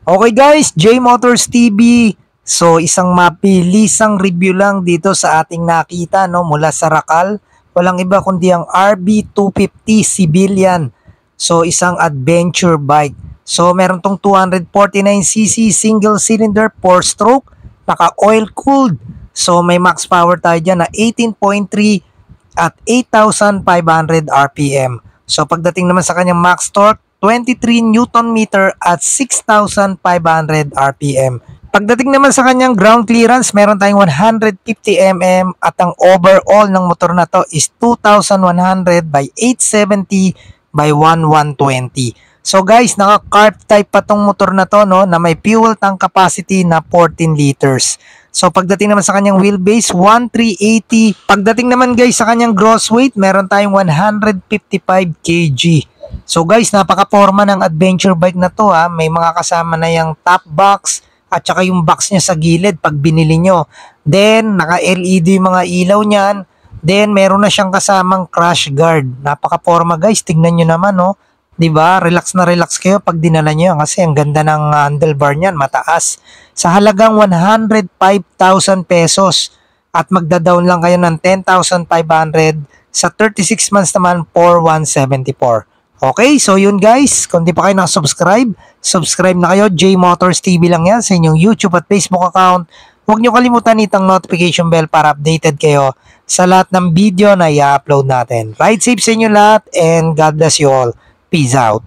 Okay guys, J Motors TV. So isang mabilisang review lang dito sa ating nakita no mula sa Rakal. Walang iba kundi ang RB250 Civilian. So isang adventure bike. So meron tong 249cc single cylinder 4-stroke, naka oil cooled. So may max power tayo dyan na 18.3 at 8,500 RPM. So pagdating naman sa kanyang max torque, 23 Newton meter at 6,500 RPM. Pagdating naman sa kanyang ground clearance, meron tayong 150 mm at ang overall ng motor na to is 2,100 by 870 by 1,120. So guys, naka-carb type pa tong motor na to no, na may fuel tank capacity na 14 liters. So pagdating naman sa kanyang wheelbase, 1,380. Pagdating naman guys sa kanyang gross weight, meron tayong 155 kg. So guys, napaka-forma ng adventure bike na to ha. May mga kasama na yung top box at saka yung box niya sa gilid pag binili nyo. Then, naka-LED yung mga ilaw niyan. Then, meron na siyang kasamang crash guard. Napaka-forma guys, tignan nyo naman no. 'Di ba? Relax na relax kayo pag dinala niyo kasi ang ganda ng handlebar niyan, mataas. Sa halagang 105,000 pesos at magda-down lang kayo ng 10,500 sa 36 months naman for 174. Okay, so yun guys, kung di pa kayo nakasubscribe, subscribe na kayo. J Motors TV lang yan sa inyong YouTube at Facebook account. Huwag nyo kalimutan itang notification bell para updated kayo sa lahat ng video na i-upload natin. Ride safe sa inyo lahat and God bless you all. Peace out.